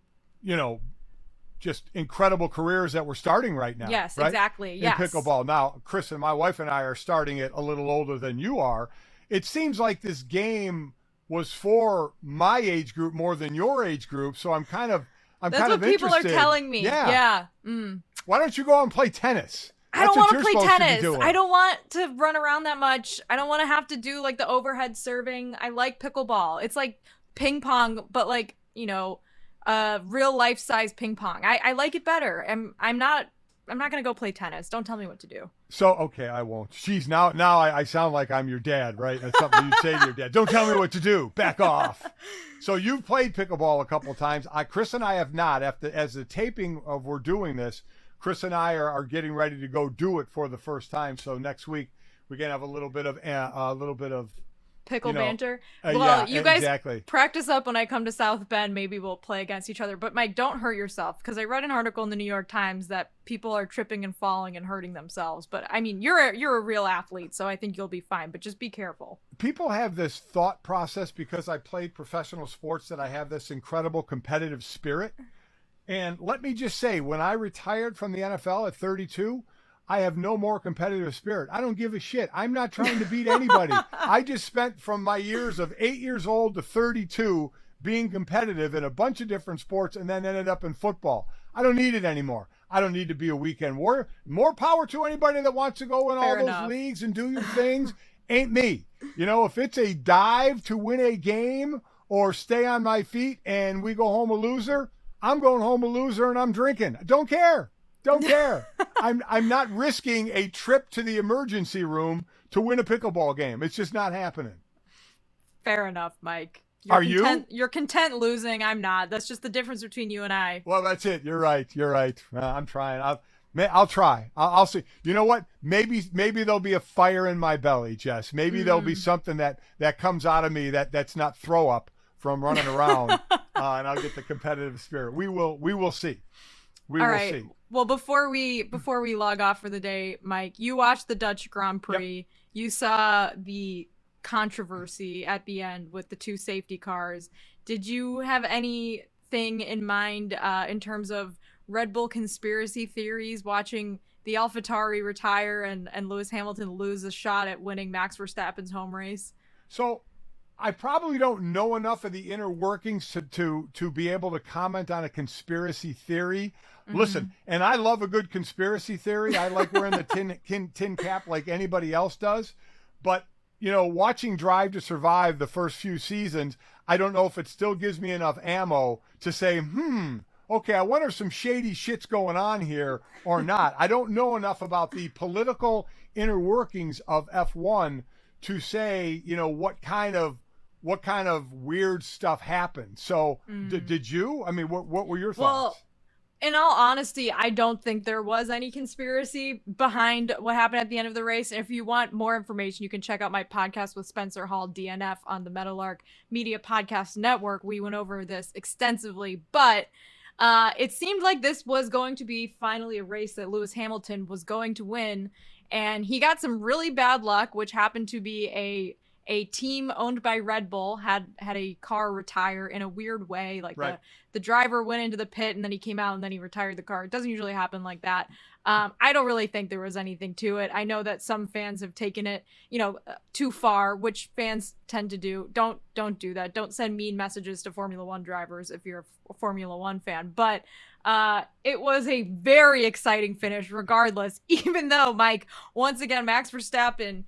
A: incredible careers that we're starting right now.
B: Yes,
A: right?
B: exactly.
A: In
B: yes.
A: pickleball. Now, Chris and my wife and I are starting it a little older than you are. It seems like this game was for my age group more than your age group. So I'm kind of
B: That's what people
A: interested.
B: are telling me. Yeah.
A: Why don't you go out and play tennis?
B: I don't want to play
A: supposed to be
B: tennis.
A: doing.
B: I don't want to run around that much. I don't want to have to do like the overhead serving. I like pickleball. It's like ping pong, but like, real life size ping pong. I like it better. I'm not going to go play tennis. Don't tell me what to do.
A: So, okay, I won't. Jeez, now I sound like I'm your dad, right? That's something you'd say to your dad. Don't tell me what to do. Back off. So you've played pickleball a couple of times. Chris and I have not. As the taping of we're doing this, Chris and I are getting ready to go do it for the first time. So next week we can have a little bit of
B: pickle banter. You guys
A: exactly.
B: practice up when I come to South Bend. Maybe we'll play against each other. But Mike, don't hurt yourself, because I read an article in the New York Times that people are tripping and falling and hurting themselves. But I mean, you're a real athlete, so I think you'll be fine. But just be careful.
A: People have this thought process because I played professional sports that I have this incredible competitive spirit. And let me just say, when I retired from the NFL at 32, I have no more competitive spirit. I don't give a shit. I'm not trying to beat anybody. I just spent from my years of 8 years old to 32 being competitive in a bunch of different sports, and then ended up in football. I don't need it anymore. I don't need to be a weekend warrior. More power to anybody that wants to go in all those leagues and do your things. Ain't me. If it's a dive to win a game or stay on my feet and we go home a loser, I'm going home a loser and I'm drinking. Don't care. I'm not risking a trip to the emergency room to win a pickleball game. It's just not happening.
B: Fair enough, Mike.
A: You?
B: You're content losing. I'm not. That's just the difference between you and I.
A: Well, that's it. You're right. I'm trying. I'll try. I'll see. You know what? Maybe there'll be a fire in my belly, Jess. Maybe there'll be something that comes out of me that's not throw up from running around, and I'll get the competitive spirit. We will see. We will see.
B: Well, before we log off for the day, Mike, you watched the Dutch Grand Prix.
A: Yep.
B: You saw the controversy at the end with the two safety cars. Did you have anything in mind in terms of Red Bull conspiracy theories, watching the AlphaTauri retire and Lewis Hamilton lose a shot at winning Max Verstappen's home race?
A: So I probably don't know enough of the inner workings to be able to comment on a conspiracy theory. Mm-hmm. Listen, and I love a good conspiracy theory. I like wearing the tin cap like anybody else does. But, watching Drive to Survive the first few seasons, I don't know if it still gives me enough ammo to say, okay, I wonder if some shady shit's going on here or not. I don't know enough about the political inner workings of F1 to say, what kind of weird stuff happened. So did you? I mean, what were your thoughts?
B: Well, in all honesty, I don't think there was any conspiracy behind what happened at the end of the race. And if you want more information, you can check out my podcast with Spencer Hall, DNF, on the Meadowlark Media Podcast Network. We went over this extensively, but it seemed like this was going to be finally a race that Lewis Hamilton was going to win. And he got some really bad luck, which happened to be a team owned by Red Bull had a car retire in a weird way. Like the driver went into the pit and then he came out and then he retired the car. It doesn't usually happen like that. I don't really think there was anything to it. I know that some fans have taken it, too far, which fans tend to do. Don't do that. Don't send mean messages to Formula One drivers if you're a Formula One fan. But it was a very exciting finish regardless, even though, Mike, once again, Max Verstappen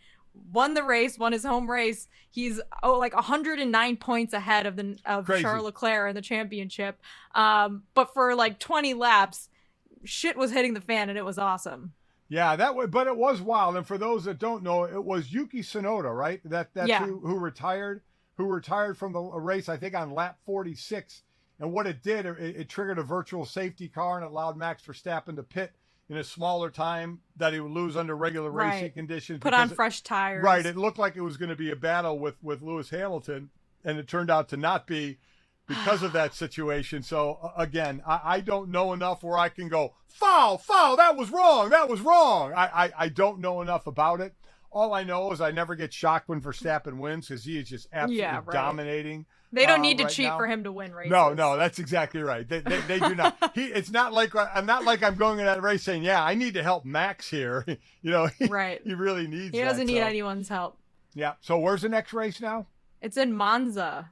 B: won the race, won his home race. He's like 109 points ahead of Charles Leclerc in the championship. But for like 20 laps, shit was hitting the fan and it was awesome.
A: Yeah, but it was wild. And for those that don't know, it was Yuki Tsunoda, right? That's who retired from the race, I think on lap 46 And what it did, it triggered a virtual safety car and allowed Max Verstappen to pit in a smaller time that he would lose under regular racing conditions.
B: Put on fresh tires.
A: Right. It looked like it was going to be a battle with Lewis Hamilton, and it turned out to not be because of that situation. So, again, I don't know enough where I can go, foul, that was wrong. I don't know enough about it. All I know is I never get shocked when Verstappen wins because he is just absolutely dominating.
B: They don't need to cheat
A: now.
B: For him to win races.
A: No, that's exactly right. They do not. It's not like I'm going in that race saying, yeah, I need to help Max here.
B: Right.
A: He really needs.
B: He doesn't need anyone's help.
A: Yeah. So where's the next race now?
B: It's in Monza.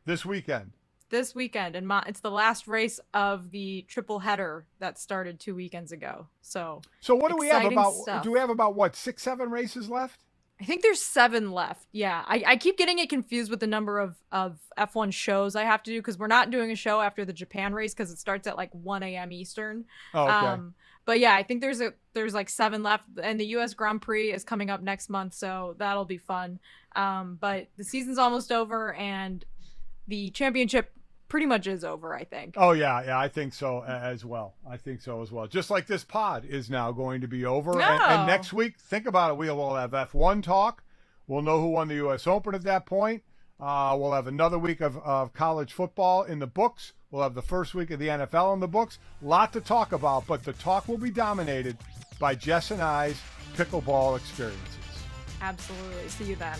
A: This weekend.
B: And it's the last race of the triple header that started 2 weekends ago. So
A: what do we have about?
B: Stuff.
A: Do we have about what 6-7 races left?
B: I think there's 7 left. Yeah, I keep getting it confused with the number of F1 shows I have to do because we're not doing a show after the Japan race because it starts at like 1 a.m. Eastern.
A: Oh, okay.
B: But yeah, I think there's like 7 left, and the U.S. Grand Prix is coming up next month, so that'll be fun. But the season's almost over, and the championship pretty much is over, I think.
A: Oh, yeah, I think so as well. Just like this pod is now going to be over.
B: No.
A: And next week, think about it, we'll have F1 talk. We'll know who won the U.S. Open at that point. We'll have another week of college football in the books. We'll have the first week of the NFL in the books. Lot to talk about, but the talk will be dominated by Jess and I's pickleball experiences.
B: Absolutely. See you then.